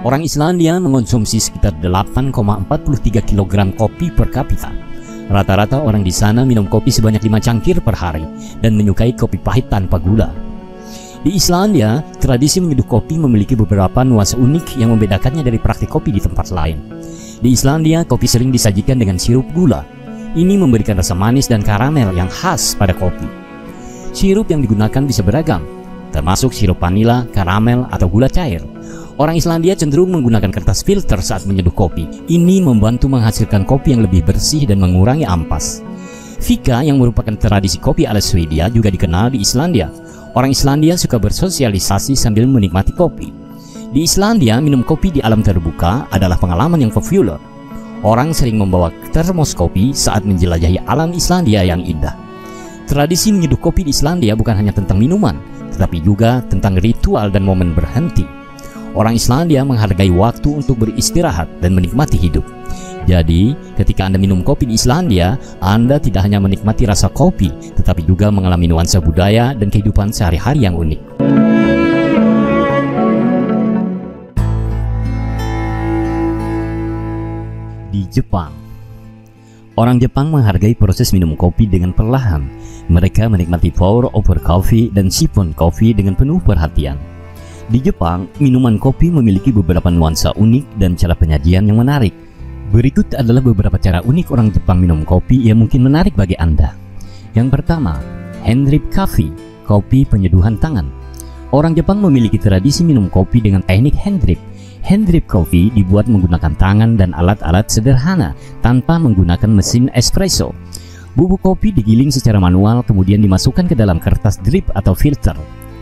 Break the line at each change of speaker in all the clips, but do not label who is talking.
Orang Islandia mengonsumsi sekitar 8,43 kg kopi per kapita. Rata-rata orang di sana minum kopi sebanyak 5 cangkir per hari dan menyukai kopi pahit tanpa gula. Di Islandia, tradisi menyeduh kopi memiliki beberapa nuansa unik yang membedakannya dari praktik kopi di tempat lain. Di Islandia, kopi sering disajikan dengan sirup gula. Ini memberikan rasa manis dan karamel yang khas pada kopi. Sirup yang digunakan bisa beragam, termasuk sirup vanila, karamel, atau gula cair. Orang Islandia cenderung menggunakan kertas filter saat menyeduh kopi. Ini membantu menghasilkan kopi yang lebih bersih dan mengurangi ampas. Fika, yang merupakan tradisi kopi ala Swedia, juga dikenal di Islandia. Orang Islandia suka bersosialisasi sambil menikmati kopi. Di Islandia, minum kopi di alam terbuka adalah pengalaman yang populer. Orang sering membawa termos kopi saat menjelajahi alam Islandia yang indah. Tradisi menyeduh kopi di Islandia bukan hanya tentang minuman, tetapi juga tentang ritual dan momen berhenti. Orang Islandia menghargai waktu untuk beristirahat dan menikmati hidup. Jadi, ketika Anda minum kopi di Islandia, Anda tidak hanya menikmati rasa kopi, tetapi juga mengalami nuansa budaya dan kehidupan sehari-hari yang unik. Di Jepang, orang Jepang menghargai proses minum kopi dengan perlahan. Mereka menikmati pour over coffee dan siphon coffee dengan penuh perhatian. Di Jepang, minuman kopi memiliki beberapa nuansa unik dan cara penyajian yang menarik. Berikut adalah beberapa cara unik orang Jepang minum kopi yang mungkin menarik bagi Anda. Yang pertama, hand drip coffee, kopi penyeduhan tangan. Orang Jepang memiliki tradisi minum kopi dengan teknik hand drip. Hand drip coffee dibuat menggunakan tangan dan alat-alat sederhana tanpa menggunakan mesin espresso. Bubuk kopi digiling secara manual kemudian dimasukkan ke dalam kertas drip atau filter.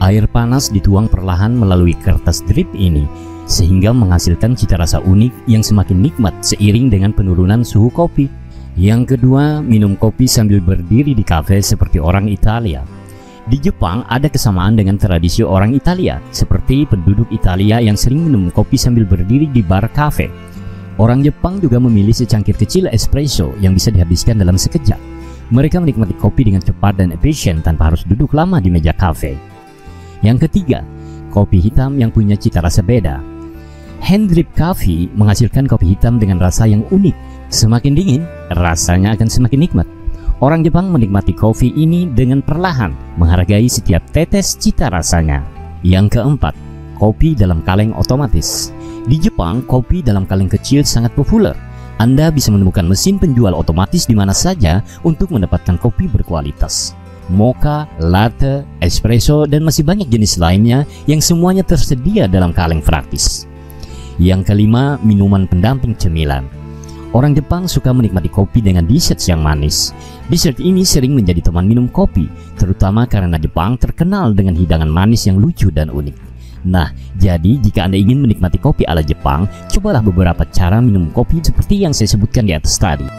Air panas dituang perlahan melalui kertas drip ini, sehingga menghasilkan cita rasa unik yang semakin nikmat seiring dengan penurunan suhu kopi. Yang kedua, minum kopi sambil berdiri di kafe seperti orang Italia. Di Jepang ada kesamaan dengan tradisi orang Italia, seperti penduduk Italia yang sering minum kopi sambil berdiri di bar kafe. Orang Jepang juga memilih secangkir kecil espresso yang bisa dihabiskan dalam sekejap. Mereka menikmati kopi dengan cepat dan efisien tanpa harus duduk lama di meja kafe. Yang ketiga, kopi hitam yang punya cita rasa beda. Hand drip coffee menghasilkan kopi hitam dengan rasa yang unik. Semakin dingin, rasanya akan semakin nikmat. Orang Jepang menikmati kopi ini dengan perlahan, menghargai setiap tetes cita rasanya. Yang keempat, kopi dalam kaleng otomatis. Di Jepang, kopi dalam kaleng kecil sangat populer. Anda bisa menemukan mesin penjual otomatis di mana saja untuk mendapatkan kopi berkualitas. Mocha, latte, espresso, dan masih banyak jenis lainnya yang semuanya tersedia dalam kaleng praktis. Yang kelima, minuman pendamping cemilan. Orang Jepang suka menikmati kopi dengan dessert yang manis. Dessert ini sering menjadi teman minum kopi, terutama karena Jepang terkenal dengan hidangan manis yang lucu dan unik. Nah, jadi jika Anda ingin menikmati kopi ala Jepang, cobalah beberapa cara minum kopi seperti yang saya sebutkan di atas tadi.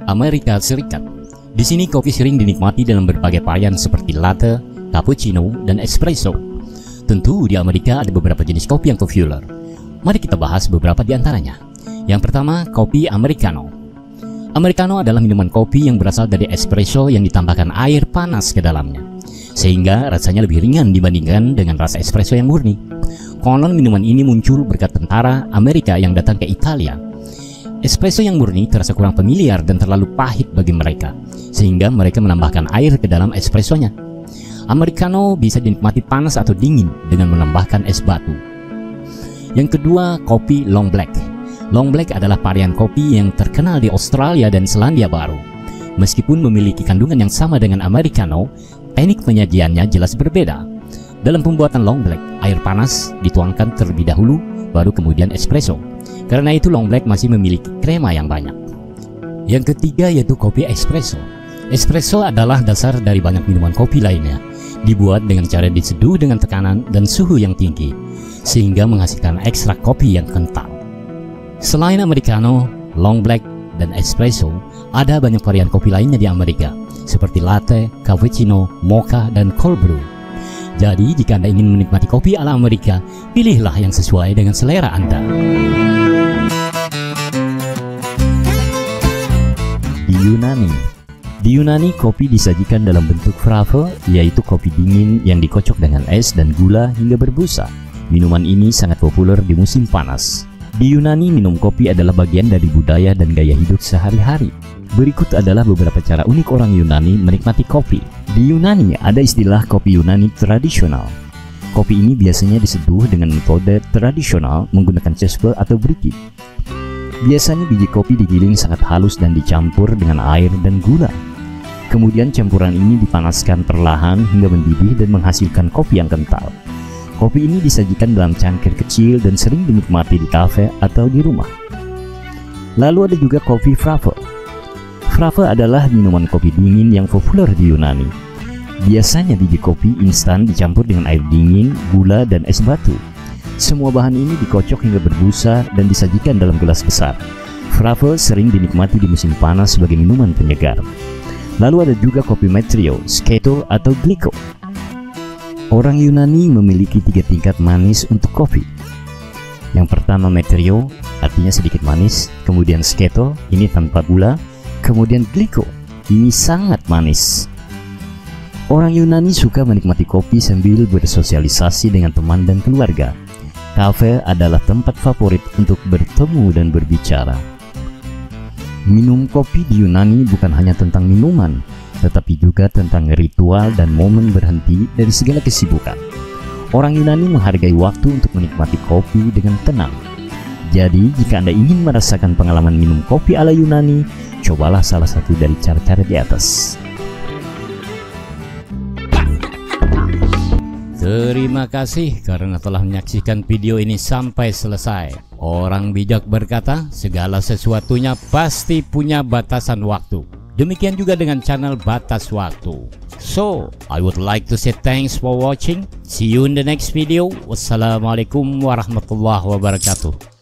Amerika Serikat. Di sini kopi sering dinikmati dalam berbagai varian seperti latte, cappuccino, dan espresso. Tentu di Amerika ada beberapa jenis kopi yang populer. Mari kita bahas beberapa di antaranya. Yang pertama, kopi Americano. Americano adalah minuman kopi yang berasal dari espresso yang ditambahkan air panas ke dalamnya, sehingga rasanya lebih ringan dibandingkan dengan rasa espresso yang murni. Konon minuman ini muncul berkat tentara Amerika yang datang ke Italia. Espresso yang murni terasa kurang familiar dan terlalu pahit bagi mereka, sehingga mereka menambahkan air ke dalam espressonya. Americano bisa dinikmati panas atau dingin dengan menambahkan es batu. Yang kedua, kopi Long Black. Long Black adalah varian kopi yang terkenal di Australia dan Selandia Baru. Meskipun memiliki kandungan yang sama dengan Americano, teknik penyajiannya jelas berbeda. Dalam pembuatan Long Black, air panas dituangkan terlebih dahulu, baru kemudian espresso. Karena itu Long Black masih memiliki krema yang banyak. Yang ketiga yaitu kopi espresso. Espresso adalah dasar dari banyak minuman kopi lainnya. Dibuat dengan cara diseduh dengan tekanan dan suhu yang tinggi, sehingga menghasilkan ekstrak kopi yang kental. Selain Americano, Long Black, dan espresso, ada banyak varian kopi lainnya di Amerika, seperti latte, cappuccino, mocha, dan cold brew. Jadi, jika Anda ingin menikmati kopi ala Amerika, pilihlah yang sesuai dengan selera Anda. Di Yunani. Di Yunani, kopi disajikan dalam bentuk frave, yaitu kopi dingin yang dikocok dengan es dan gula hingga berbusa. Minuman ini sangat populer di musim panas. Di Yunani, minum kopi adalah bagian dari budaya dan gaya hidup sehari-hari. Berikut adalah beberapa cara unik orang Yunani menikmati kopi. Di Yunani, ada istilah kopi Yunani tradisional. Kopi ini biasanya diseduh dengan metode tradisional menggunakan cespe atau briki. Biasanya biji kopi digiling sangat halus dan dicampur dengan air dan gula. Kemudian campuran ini dipanaskan perlahan hingga mendidih dan menghasilkan kopi yang kental. Kopi ini disajikan dalam cangkir kecil dan sering dinikmati di kafe atau di rumah. Lalu ada juga kopi frave. Frave adalah minuman kopi dingin yang populer di Yunani. Biasanya biji kopi instan dicampur dengan air dingin, gula, dan es batu. Semua bahan ini dikocok hingga berbusa dan disajikan dalam gelas besar. Frave sering dinikmati di musim panas sebagai minuman penyegar. Lalu ada juga kopi metrio, sketo, atau gliko. Orang Yunani memiliki 3 tingkat manis untuk kopi. Yang pertama metrio, artinya sedikit manis. Kemudian sketo, ini tanpa gula. Kemudian gliko, ini sangat manis. Orang Yunani suka menikmati kopi sambil bersosialisasi dengan teman dan keluarga. Kafe adalah tempat favorit untuk bertemu dan berbicara. Minum kopi di Yunani bukan hanya tentang minuman, tetapi juga tentang ritual dan momen berhenti dari segala kesibukan. Orang Yunani menghargai waktu untuk menikmati kopi dengan tenang. Jadi, jika Anda ingin merasakan pengalaman minum kopi ala Yunani, cobalah salah satu dari cara-cara di atas. Terima kasih karena telah menyaksikan video ini sampai selesai. Orang bijak berkata, segala sesuatunya pasti punya batasan waktu. Demikian juga dengan channel Batas Waktu. So, I would like to say thanks for watching. See you in the next video. Wassalamualaikum warahmatullahi wabarakatuh.